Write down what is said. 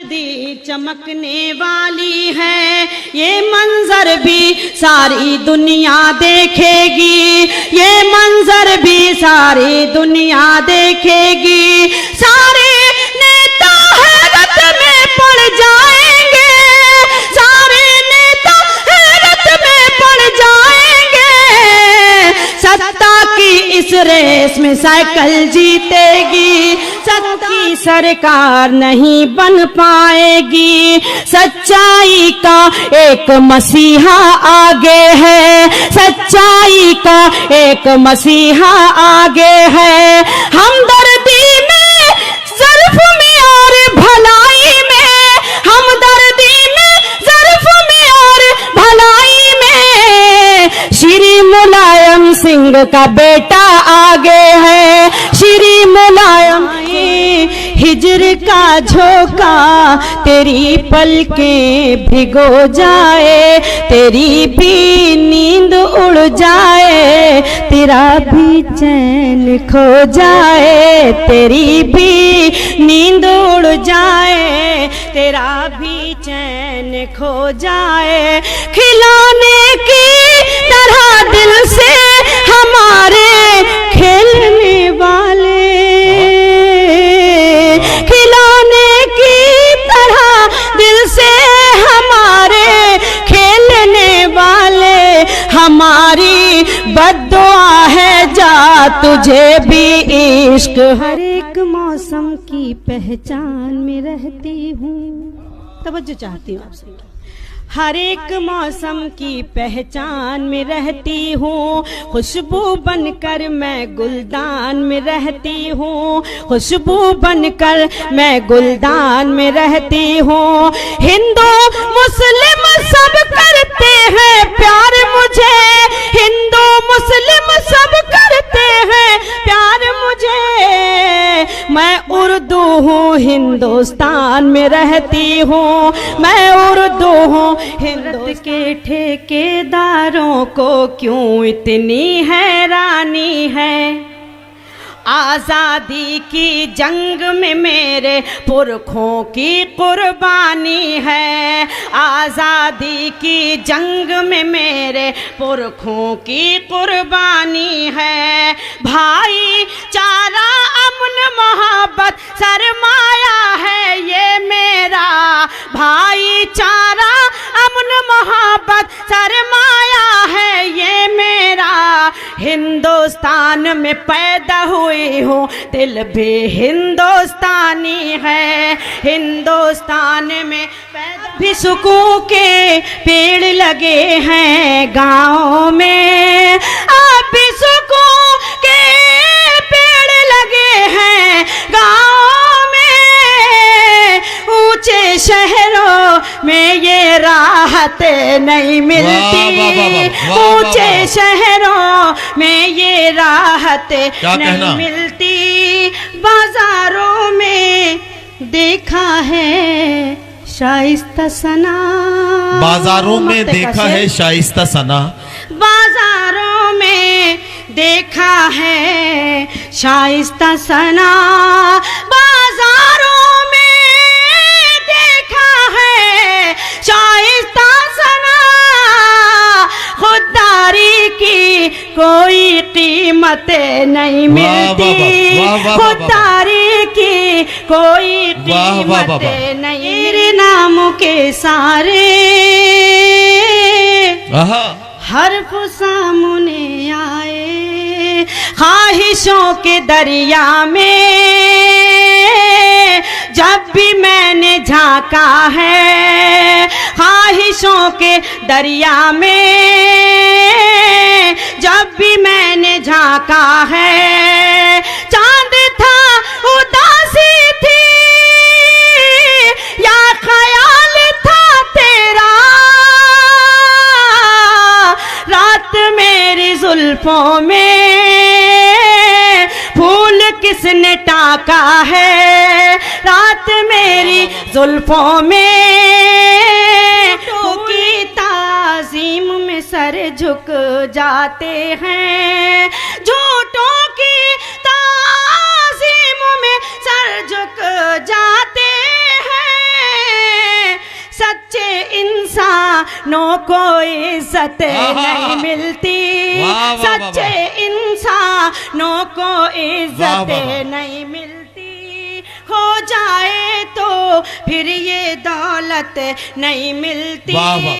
दी चमकने वाली है, ये मंजर भी सारी दुनिया देखेगी, ये मंजर भी सारी दुनिया देखेगी। सारे नेता हैरत में पड़ जाएंगे, सारे नेता हैरत में पड़ जाएंगे। सत्ता की इस रेस में साइकिल जीतेगी, सत्ता की सरकार नहीं बन पाएगी। सच्चाई का एक मसीहा आगे है, सच्चाई का एक मसीहा आगे है। हमदर्दी में, ज़र्फ़ में और भलाई में, हमदर्दी में, ज़र्फ़ में और भलाई में श्री मुलायम सिंह का बेटा आगे है, श्री मुलायम। हिजर का झोंका तेरी पलकें भिगो जाए, तेरी भी नींद उड़ जाए, तेरा भी चैन खो जाए, तेरी भी नींद उड़ जाए, तेरा भी चैन खो जाए। खिलौने की तरह दिल से हमारे खेलने वाले, खिलौने की तरह दिल से हमारे खेलने वाले। हमारी बद्दुआ है जा तुझे भी इश्क। हर एक मौसम की पहचान में रहती हूँ, तवज्जो चाहती हूँ आपसे। हर एक मौसम की पहचान में रहती हूँ, खुशबू बनकर मैं गुलदान में रहती हूँ, खुशबू बनकर मैं गुलदान में रहती हूँ। हिंदू मुस्लिम सब करते हैं प्यार मुझे, हिंदू मुस्लिम सब करते हैं प्यार मुझे। मैं उर्दू हूँ, हिंदुस्तान में रहती हूँ, मैं उर्दू हूँ। हिंदुस्तान के ठेकेदारों को क्यों इतनी हैरानी है? आज़ादी की जंग में मेरे पुरखों की कुर्बानी है, आज़ादी की जंग में मेरे पुरखों की कुर्बानी है। भाईचारा, अमन, मोहब्बत सरमाया है ये मेरा, भाईचारा, अमन, मोहब्बत सरमाया है ये मेरा। हिंदुस्तान में पैदा हुई हूँ, दिल भी हिंदुस्तानी है, हिंदुस्तान में पैदा। भी सुकून के पेड़ लगे हैं गाँव में, अब भी सुकून के पेड़ लगे हैं गाँव में। ऊंचे शहरों में ये राहत नहीं मिलती, ऊंचे शहरों में ये राहत नहीं मिलती। बाजारों में देखा है शाइस्ता सना, बाजारों में देखा है शाइस्ता सना, बाजारों में देखा है शाइस्ता सना, बाजारों में देखा है शाइस्ता सना। खुददारी की कोई कीमत नहीं मिलती, खुददारी की कोई कीमत नहीं। मेरे नाम के सारे हर्फ सामने आए, ख्वाहिशों के दरिया में जब भी मैंने झांका है, ख्वाहिशों के दरिया में जब भी मैंने झांका है। चांद था, उदासी थी, या ख्याल था तेरा, रात मेरी जुल्फों में फूल किसने टाका है, रात मेरी जुल्फों में की ताज़ीम में सर झुक जाते हैं, झूठों की ताज़ीम में सर झुक जाते हैं। इंसानों को इज्जत नहीं मिलती, सच्चे इंसानों को इज्जत नहीं मिलती। हो जाए तो फिर ये दौलत नहीं मिलती।